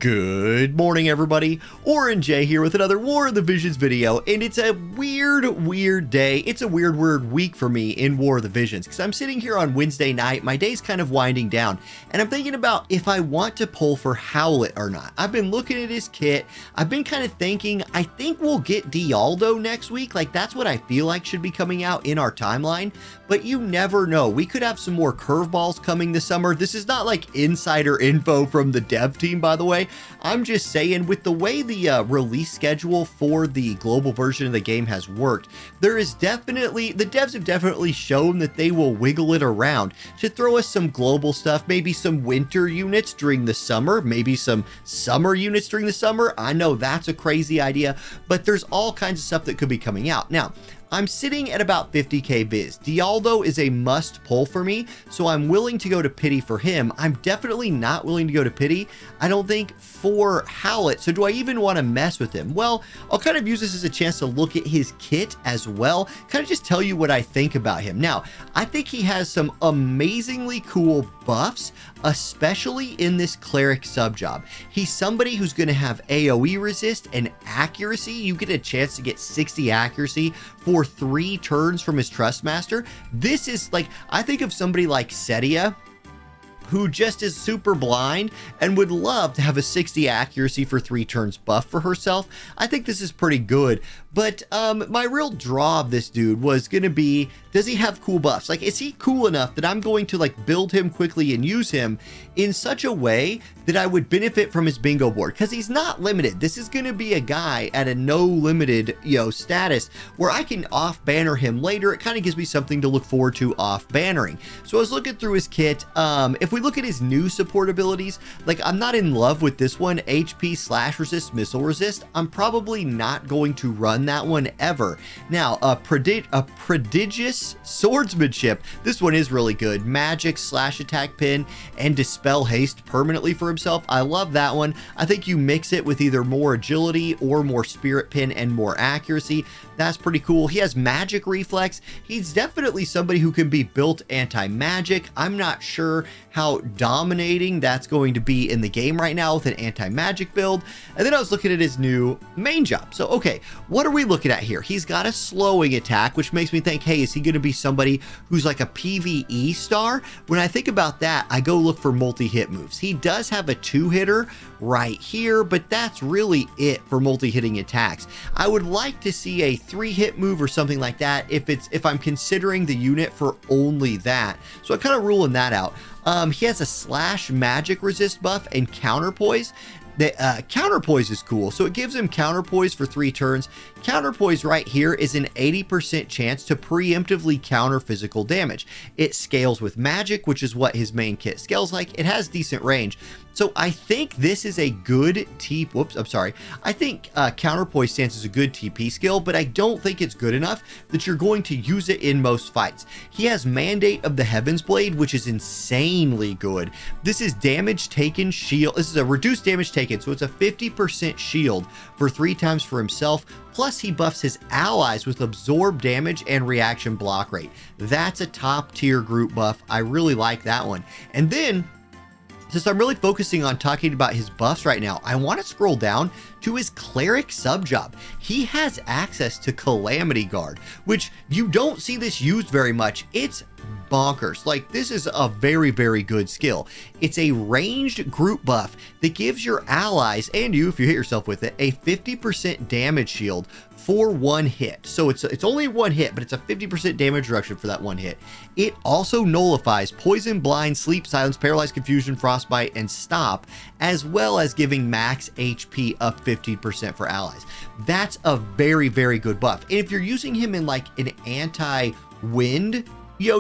Good morning, everybody. Orange J here with another War of the Visions video, and it's a weird day. It's a weird week for me in War of the Visions, because I'm sitting here on Wednesday night, my day's kind of winding down, and I'm thinking about if I want to pull for Howlett or not. I've been looking at his kit, I've been kind of thinking, I think we'll get Dialdo next week, like that's what I feel like should be coming out in our timeline, but you never know. We could have some more curveballs coming this summer. This is not like insider info from the dev team, by the way. I'm just saying, with the way the release schedule for the global version of the game has worked, there is definitely, the devs have definitely shown that they will wiggle it around to throw us some global stuff, maybe some winter units during the summer, maybe some summer units during the summer. I know that's a crazy idea, but there's all kinds of stuff that could be coming out. Now, I'm sitting at about 50k viz. Dialdo is a must pull for me, so I'm willing to go to pity for him. I'm definitely not willing to go to pity, I don't think, for Howlett. So do I even want to mess with him? Well, I'll kind of use this as a chance to look at his kit as well, kind of just tell you what I think about him. Now, I think he has some amazingly cool buffs, especially in this cleric subjob. He's somebody who's going to have AoE resist and accuracy. You get a chance to get 60 accuracy for 3 turns from his Trustmaster. This is like, I think of somebody like Setia, who just is super blind and would love to have a 60 accuracy for 3 turns buff for herself. I think this is pretty good, but my real draw of this dude was going to be, does he have cool buffs? Like, is he cool enough that I'm going to like build him quickly and use him in such a way that I would benefit from his bingo board? Because he's not limited. This is going to be a guy at a no limited, status where I can off banner him later. It kind of gives me something to look forward to off bannering. So I was looking through his kit. If we look at his new support abilities, like, I'm not in love with this one, HP slash resist, missile resist. I'm probably not going to run that one ever. Now, a prodigious swordsmanship. This one is really good. Magic slash attack pin and dispel haste permanently for himself. I love that one. I think you mix it with either more agility or more spirit pin and more accuracy. That's pretty cool. He has magic reflex. He's definitely somebody who can be built anti-magic. I'm not sure how dominating that's going to be in the game right now with an anti-magic build. And then I was looking at his new main job. So, okay, what are we looking at here? He's got a slowing attack, which makes me think, hey, is he going to be somebody who's like a PvE star? When I think about that, I go look for multi-hit moves. He does have a 2-hitter right here, but that's really it for multi-hitting attacks. I would like to see a 3-hit move or something like that if I'm considering the unit for only that. So I'm kind of ruling that out. He has a slash magic resist buff and counterpoise. The counterpoise is cool, so it gives him counterpoise for 3 turns. Counterpoise right here is an 80% chance to preemptively counter physical damage. It scales with magic, which is what his main kit scales like. It has decent range. So I think this is a good I think counterpoise stance is a good TP skill, but I don't think it's good enough that you're going to use it in most fights. He has Mandate of the Heavensblade, which is insanely good. This is damage taken shield. This is a reduced damage taken, so it's a 50% shield for 3 times for himself. Plus, he buffs his allies with absorb damage and reaction block rate. That's a top tier group buff. I really like that one. And then, since I'm really focusing on talking about his buffs right now, I want to scroll down to his cleric subjob. He has access to Calamity Guard, which you don't see this used very much. It's bonkers. Like, this is a very good skill. It's a ranged group buff that gives your allies and you, if you hit yourself with it, a 50% damage shield for 1 hit. So it's only 1 hit, but it's a 50% damage reduction for that 1 hit. It also nullifies poison, blind, sleep, silence, paralyze, confusion, frostbite, and stop, as well as giving max HP up 15% for allies. That's a very good buff. And if you're using him in like an anti-wind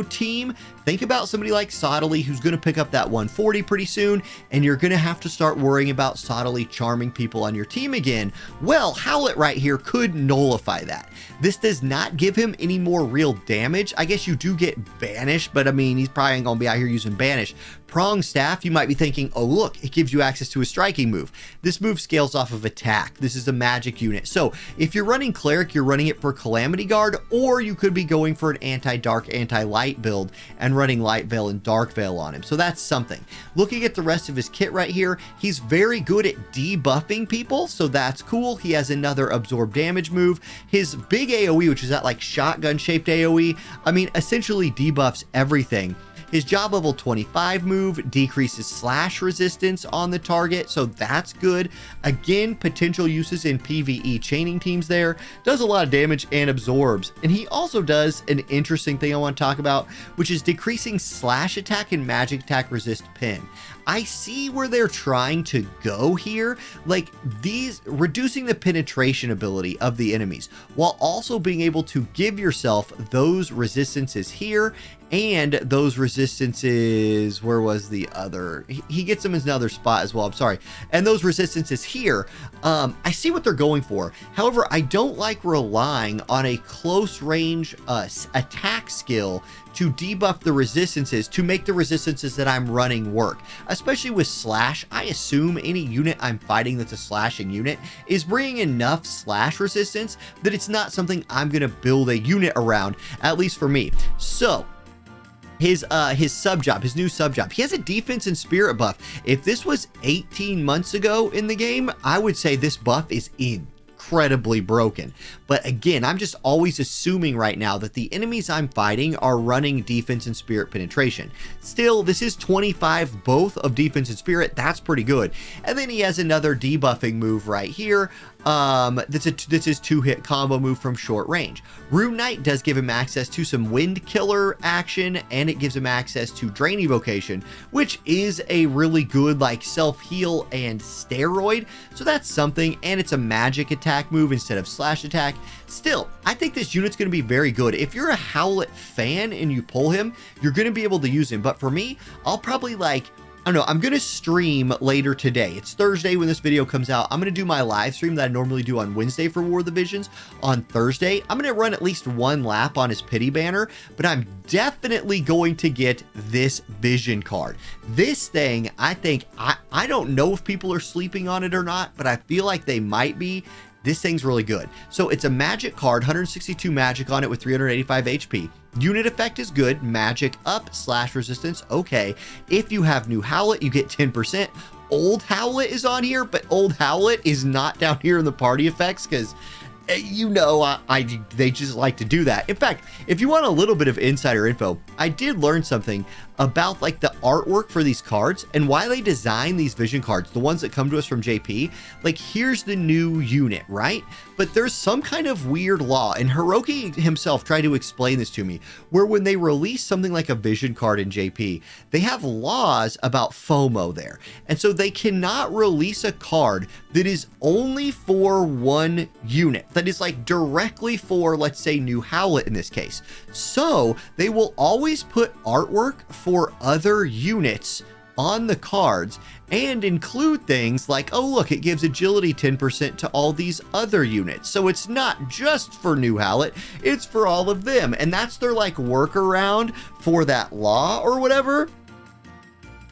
team, think about somebody like Sottily, who's going to pick up that 140 pretty soon, and you're going to have to start worrying about Sottily charming people on your team again. Well, Howlett right here could nullify that. This does not give him any more real damage. I guess you do get Banish, but I mean, he's probably going to be out here using Banish. Prong Staff, you might be thinking, oh look, it gives you access to a striking move. This move scales off of attack. This is a magic unit. So if you're running Cleric, you're running it for Calamity Guard, or you could be going for an anti-dark, anti-light build and running Light Veil and Dark Veil on him. So that's something. Looking at the rest of his kit right here, he's very good at debuffing people, so that's cool. He has another absorb damage move. His big AoE, which is that like shotgun shaped AoE, I mean, essentially debuffs everything. His job level 25 move decreases slash resistance on the target, so that's good. Again, potential uses in PvE chaining teams there. Does a lot of damage and absorbs. And he also does an interesting thing I want to talk about, which is decreasing slash attack and magic attack resist pin. I see where they're trying to go here, like these reducing the penetration ability of the enemies while also being able to give yourself those resistances here and those resistances, where was the other? He gets them in another spot as well, I'm sorry. And those resistances here, I see what they're going for. However, I don't like relying on a close range attack skill to debuff the resistances, to make the resistances that I'm running work. Especially with slash, I assume any unit I'm fighting that's a slashing unit is bringing enough slash resistance that it's not something I'm gonna build a unit around, at least for me. So his sub job, his new sub job, he has a defense and spirit buff. If this was 18 months ago in the game, I would say this buff is incredibly broken. But again, I'm just always assuming right now that the enemies I'm fighting are running defense and spirit penetration. Still, this is 25 both of defense and spirit. That's pretty good. And then he has another debuffing move right here. This is 2-hit combo move from short range. Rune Knight does give him access to some Wind Killer action, and it gives him access to Drain Evocation, which is a really good like self-heal and steroid. So that's something, and it's a magic attack move instead of slash attack. Still, I think this unit's going to be very good. If you're a Howlett fan and you pull him, you're going to be able to use him. But for me, I'll probably like, I don't know, I'm going to stream later today. It's Thursday when this video comes out. I'm going to do my live stream that I normally do on Wednesday for War of the Visions on Thursday. I'm going to run at least one lap on his pity banner, but I'm definitely going to get this vision card. This thing, I think, I don't know if people are sleeping on it or not, but I feel like they might be. This thing's really good. So it's a magic card, 162 magic on it with 385 HP. Unit effect is good. Magic up, slash resistance, okay. If you have new Howlett, you get 10%. Old Howlett is on here, but old Howlett is not down here in the party effects because you know, they just like to do that. In fact, if you want a little bit of insider info, I did learn something about like the artwork for these cards and why they design these vision cards, the ones that come to us from JP. Like, here's the new unit, right? But there's some kind of weird law, and Hiroki himself tried to explain this to me, where when they release something like a vision card in JP, they have laws about FOMO there. And so they cannot release a card that is only for one unit, that is like directly for, let's say, new Howlett in this case. So they will always put artwork for other units on the cards and include things like, oh look, it gives agility 10% to all these other units. So it's not just for new Howlett, it's for all of them. And that's their like workaround for that law or whatever.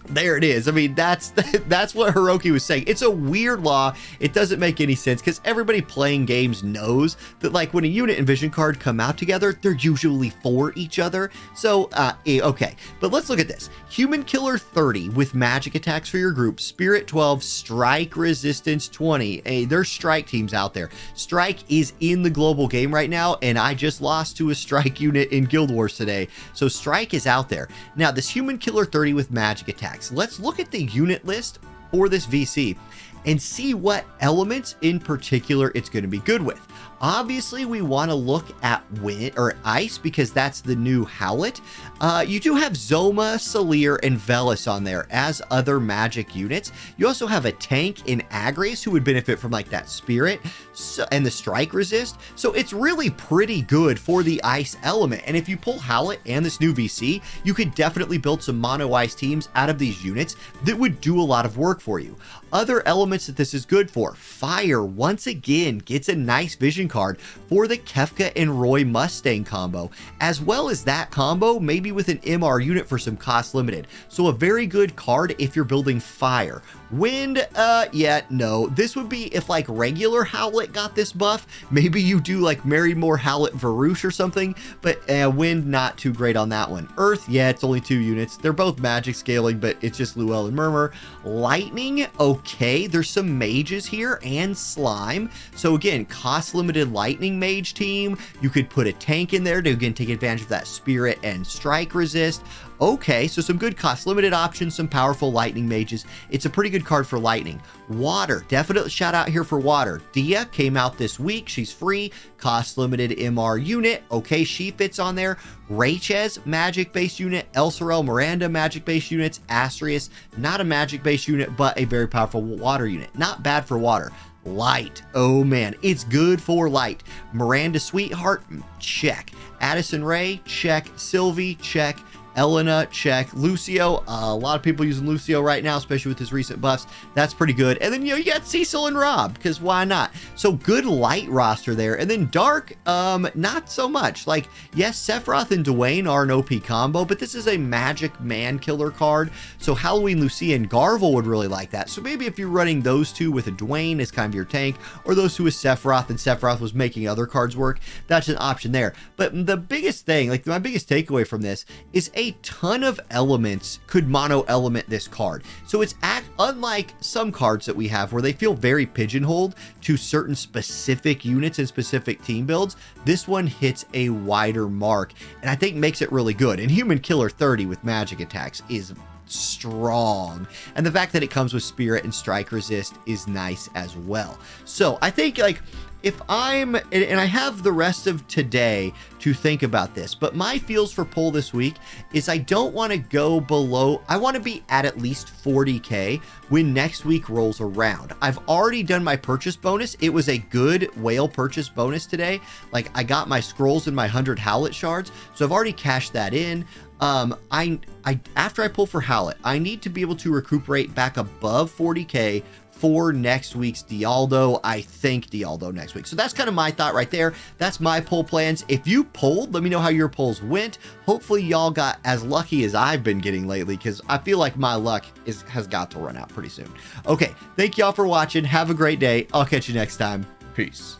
There it is. I mean, that's what Hiroki was saying. It's a weird law. It doesn't make any sense because everybody playing games knows that like when a unit and vision card come out together, they're usually for each other. So, okay. But let's look at this. Human Killer 30 with magic attacks for your group. Spirit 12, Strike Resistance 20. Hey, there's Strike teams out there. Strike is in the global game right now, and I just lost to a Strike unit in Guild Wars today. So Strike is out there. Now, this Human Killer 30 with magic attacks. Let's look at the unit list for this VC and see what elements in particular it's going to be good with. Obviously, we want to look at wind or ice because that's the new Howlett. You do have Zoma, Salir, and Velis on there as other magic units. You also have a tank in Agres who would benefit from like that spirit and the strike resist. So it's really pretty good for the ice element. And if you pull Howlett and this new VC, you could definitely build some mono ice teams out of these units that would do a lot of work for you. Other elements elements that this is good for. Fire, once again, gets a nice vision card for the Kefka and Roy Mustang combo, as well as that combo, maybe with an MR unit for some cost limited. So a very good card if you're building fire. Wind, yeah, no. This would be if like regular Howlett got this buff. Maybe you do like Marrymore Howlett Varouche or something, but wind, not too great on that one. Earth, yeah, it's only 2 units. They're both magic scaling, but it's just Luell and Murmur. Lightning, okay. There's some mages here and slime. So again, cost limited lightning mage team. You could put a tank in there to again take advantage of that spirit and strike resist. Okay, so some good cost limited options, some powerful lightning mages. It's a pretty good card for lightning. Water, definitely shout out here for water. Dia came out this week. She's free, cost limited MR unit. Okay, she fits on there. Raychez, magic based unit. El Sorel Miranda, magic based units. Asterius, not a magic based unit, but a very powerful water unit. Not bad for water. Light, oh man, it's good for light. Miranda Sweetheart, check. Addison Ray, check. Sylvie, check. Elena, check. Lucio, a lot of people using Lucio right now, especially with his recent buffs. That's pretty good. And then, you got Cecil and Rob, because why not? So good light roster there. And then dark, not so much. Like, yes, Sephiroth and Dwayne are an OP combo, but this is a magic man killer card. So Halloween Lucia and Garvel would really like that. So maybe if you're running those two with a Dwayne as kind of your tank, or those two with Sephiroth, and Sephiroth was making other cards work, that's an option there. But the biggest thing, like my biggest takeaway from this, is a ton of elements could mono element this card. So it's unlike some cards that we have where they feel very pigeonholed to certain specific units and specific team builds. This one hits a wider mark and I think makes it really good. And Human Killer 30 with magic attacks is strong, and the fact that it comes with spirit and strike resist is nice as well. So I think, like, if I'm, and I have the rest of today to think about this, but my feels for pull this week is I don't want to go below, I want to be at least 40k when next week rolls around. I've already done my purchase bonus. It was a good whale purchase bonus today. Like, I got my scrolls and my 100 Howlett shards, so I've already cashed that in. After I pull for Howlett, I need to be able to recuperate back above 40k for next week's Dialdo. I think Dialdo next week. So that's kind of my thought right there. That's my pull plans. If you pulled, let me know how your pulls went. Hopefully y'all got as lucky as I've been getting lately, because I feel like my luck has got to run out pretty soon. Okay, thank y'all for watching. Have a great day. I'll catch you next time. Peace.